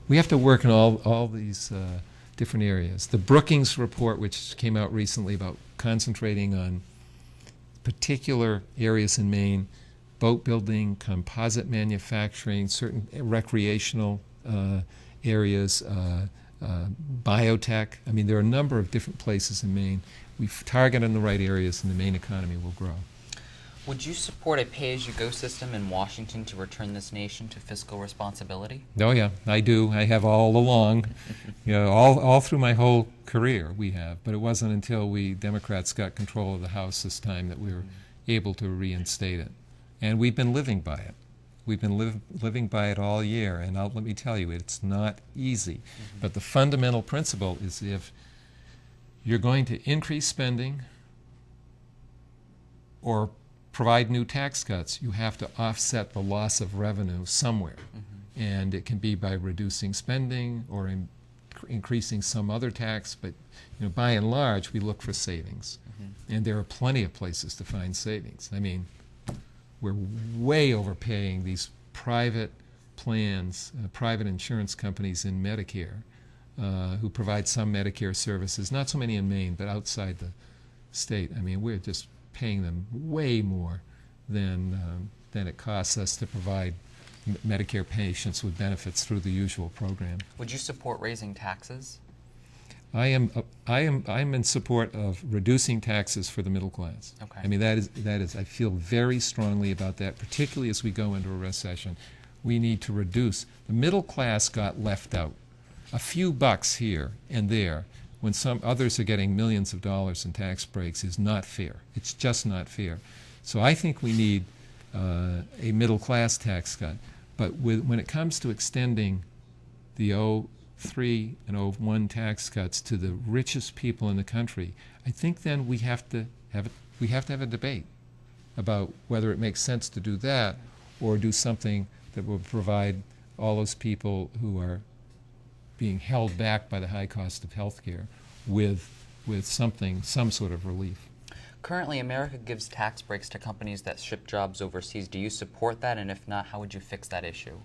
we have to work in all these different areas. The Brookings report, which came out recently about concentrating on particular areas in Maine, boat building, composite manufacturing, certain recreational areas, biotech. I mean, there are a number of different places in Maine. We've targeted in the right areas, and the Maine economy will grow. Would you support a pay-as-you-go system in Washington to return this nation to fiscal responsibility? Oh yeah, I do. I have all along, all through my whole career we have. But it wasn't until we Democrats got control of the House this time that we were able to reinstate it. And we've been living by it. We've been living by it all year. And let me tell you, it's not easy. But the fundamental principle is if you're going to increase spending or provide new tax cuts, you have to offset the loss of revenue somewhere. And it can be by reducing spending or increasing some other tax, but by and large, we look for savings. And there are plenty of places to find savings. I mean, we're way overpaying these private plans, private insurance companies in Medicare, who provide some Medicare services, not so many in Maine, but outside the state. I mean, we're just paying them way more than it costs us to provide Medicare patients with benefits through the usual program. Would you support raising taxes? I'm in support of reducing taxes for the middle class. Okay. I mean, that is I feel very strongly about that, particularly as we go into a recession. We need to reduce. The middle class got left out. A few bucks here and there when some others are getting millions of dollars in tax breaks is not fair. It's just not fair. So I think we need a middle-class tax cut. But when it comes to extending the 03 and 01 tax cuts to the richest people in the country, I think then we have to have a debate about whether it makes sense to do that or do something that will provide all those people who are being held back by the high cost of health care with some sort of relief. Currently, America gives tax breaks to companies that ship jobs overseas. Do you support that? And if not, how would you fix that issue?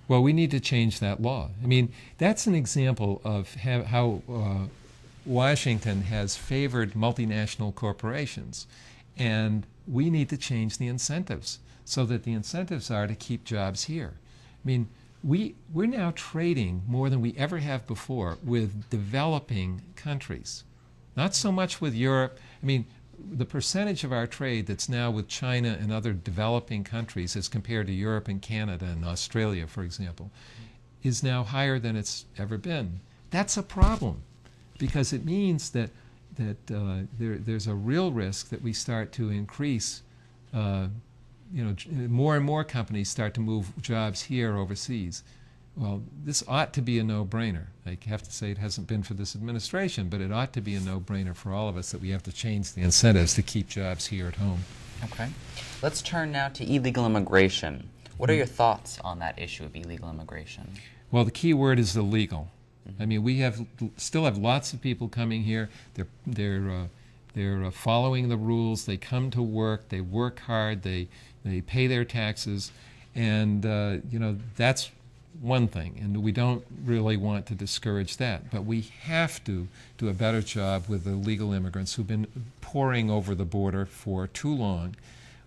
Well, we need to change that law. I mean, that's an example of how Washington has favored multinational corporations. And we need to change the incentives so that the incentives are to keep jobs here. I mean, we're now trading more than we ever have before with developing countries. Not so much with Europe. I mean, the percentage of our trade that's now with China and other developing countries as compared to Europe and Canada and Australia, for example, is now higher than it's ever been. That's a problem because it means that there's a real risk that we start to increase more and more companies start to move jobs here overseas. Well, this ought to be a no-brainer. I have to say it hasn't been for this administration, but it ought to be a no-brainer for all of us that we have to change the incentives to keep jobs here at home. Okay. Let's turn now to illegal immigration. What are your thoughts on that issue of illegal immigration? Well, the key word is illegal. I mean, we still have lots of people coming here. They're following the rules. They come to work. They work hard. They pay their taxes, and that's one thing, and we don't really want to discourage that. But we have to do a better job with the illegal immigrants who've been pouring over the border for too long.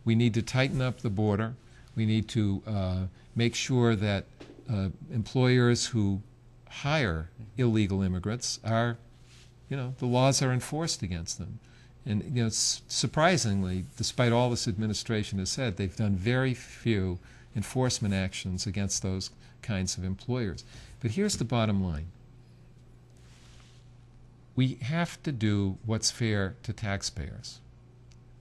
We need to tighten up the border. We need to make sure that employers who hire illegal immigrants are, the laws are enforced against them. And surprisingly, despite all this administration has said, they've done very few enforcement actions against those kinds of employers. But here's the bottom line. We have to do what's fair to taxpayers.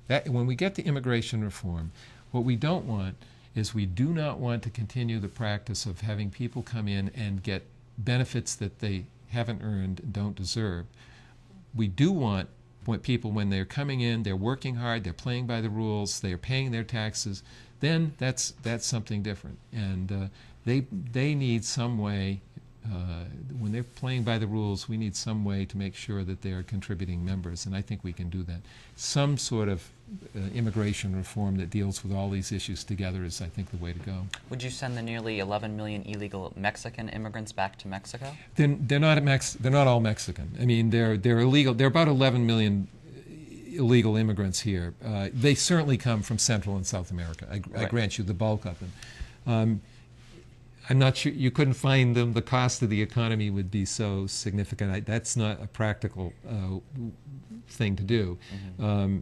When we get to immigration reform, what we don't want is we do not want to continue the practice of having people come in and get benefits that they haven't earned and don't deserve. We do want people, when they're coming in, they're working hard, they're playing by the rules, they're paying their taxes, then that's something different. And they need some way when they're playing by the rules, we need some way to make sure that they are contributing members, and I think we can do that. Some sort of immigration reform that deals with all these issues together is, I think, the way to go. Would you send the nearly 11 million illegal Mexican immigrants back to Mexico? They're not all Mexican. I mean, they're illegal. There are about 11 million illegal immigrants here. They certainly come from Central and South America. I grant you the bulk of them. I'm not sure, you couldn't find them. The cost of the economy would be so significant. That's not a practical thing to do. Mm-hmm.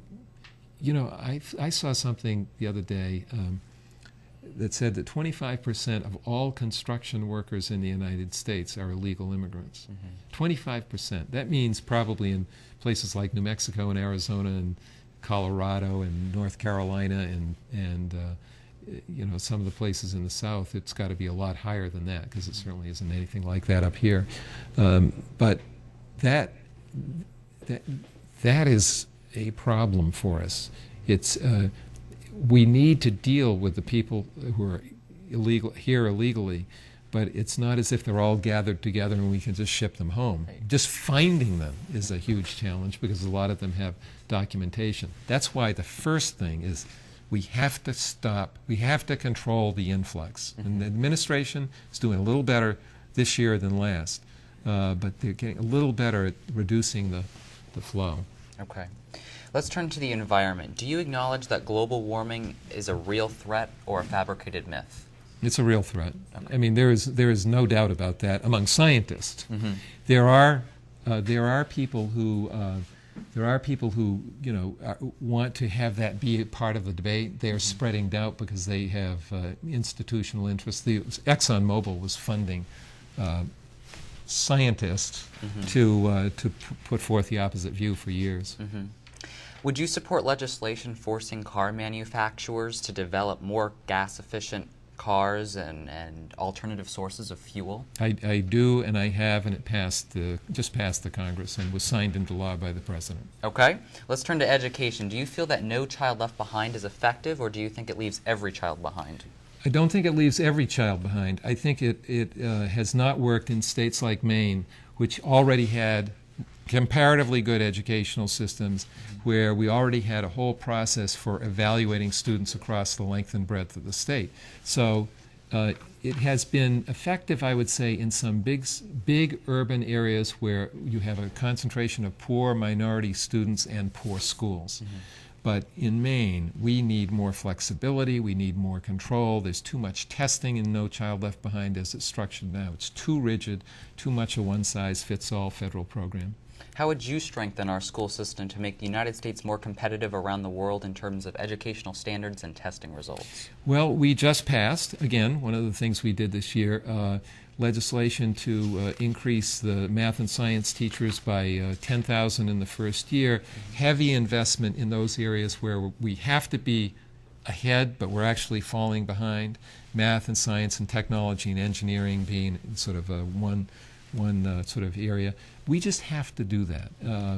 You know, I saw something the other day that said that 25% of all construction workers in the United States are illegal immigrants. Mm-hmm. 25%. That means probably in places like New Mexico and Arizona and Colorado and North Carolina and you know, some of the places in the South, it's got to be a lot higher than that, because it certainly isn't anything like that up here. But that is a problem for us. It's we need to deal with the people who are here illegally, but it's not as if they're all gathered together and we can just ship them home. Right. Just finding them is a huge challenge, because a lot of them have documentation. That's why the first thing is, we have to stop, we have to control the influx. Mm-hmm. And the administration is doing a little better this year than last, but they're getting a little better at reducing the flow. Okay. Let's turn to the environment. Do you acknowledge that global warming is a real threat or a fabricated myth? It's a real threat. Okay. I mean, there is no doubt about that among scientists. Mm-hmm. There are people who you know, want to have that be a part of the debate. They are spreading doubt because they have institutional interests. ExxonMobil was funding scientists to put forth the opposite view for years. Mm-hmm. Would you support legislation forcing car manufacturers to develop more gas-efficient cars and alternative sources of fuel? I do, and I have, and it just passed the Congress and was signed into law by the President. Okay. Let's turn to education. Do you feel that No Child Left Behind is effective, or do you think it leaves every child behind? I don't think it leaves every child behind. I think it has not worked in states like Maine, which already had comparatively good educational systems, where we already had a whole process for evaluating students across the length and breadth of the state. So it has been effective, I would say, in some big urban areas where you have a concentration of poor minority students and poor schools. Mm-hmm. But in Maine, we need more flexibility, we need more control. There's too much testing in No Child Left Behind as it's structured now. It's too rigid, too much a one-size-fits-all federal program. How would you strengthen our school system to make the United States more competitive around the world in terms of educational standards and testing results? Well, we just passed, again, one of the things we did this year, legislation to increase the math and science teachers by 10,000 in the first year. Heavy investment in those areas where we have to be ahead, but we're actually falling behind. Math and science and technology and engineering being sort of one sort of area. We just have to do that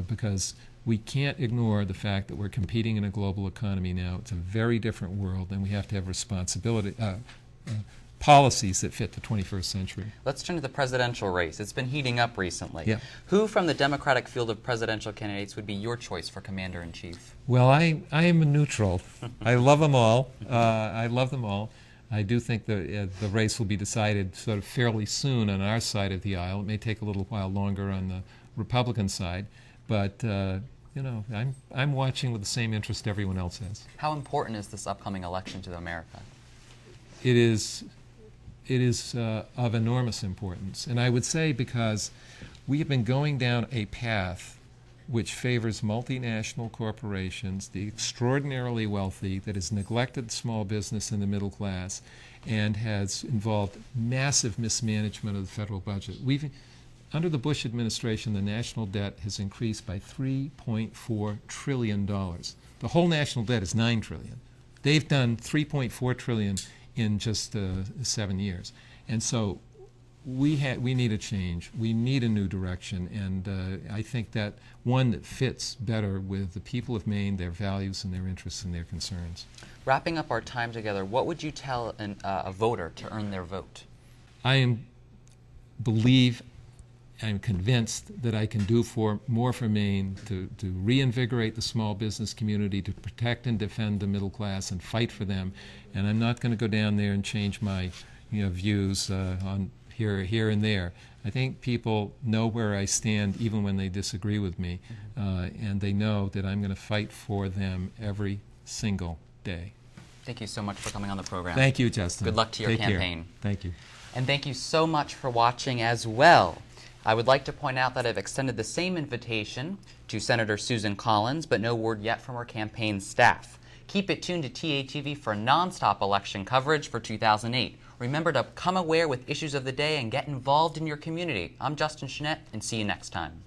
because we can't ignore the fact that we're competing in a global economy now. It's a very different world, and we have to have responsibility, policies that fit the 21st century. Let's turn to the presidential race. It's been heating up recently. Yeah. Who from the Democratic field of presidential candidates would be your choice for commander-in-chief? Well, I am a neutral. I love them all. I do think the race will be decided sort of fairly soon on our side of the aisle. It may take a little while longer on the Republican side, but you know, I'm watching with the same interest everyone else has. How important is this upcoming election to America? It is of enormous importance, and I would say because we have been going down a path which favors multinational corporations, the extraordinarily wealthy, that has neglected small business and the middle class, and has involved massive mismanagement of the federal budget. Under the Bush administration, the national debt has increased by $3.4 trillion. The whole national debt is $9 trillion. They've done $3.4 trillion in just 7 years. And so we need a change. We need a new direction, and I think that one that fits better with the people of Maine, their values and their interests and their concerns. Wrapping up our time together, what would you tell a voter to earn their vote? I am believe, I'm convinced that I can do more for Maine to reinvigorate the small business community, to protect and defend the middle class and fight for them. And I'm not going to go down there and change my views on here and there. I think people know where I stand even when they disagree with me, and they know that I'm going to fight for them every single day. Thank you so much for coming on the program. Thank you, Justin. Good luck to your campaign. Care. Thank you. And thank you so much for watching as well. I would like to point out that I've extended the same invitation to Senator Susan Collins, but no word yet from her campaign staff. Keep it tuned to TA-TV for nonstop election coverage for 2008. Remember to become aware with issues of the day and get involved in your community. I'm Justin Chenette, and see you next time.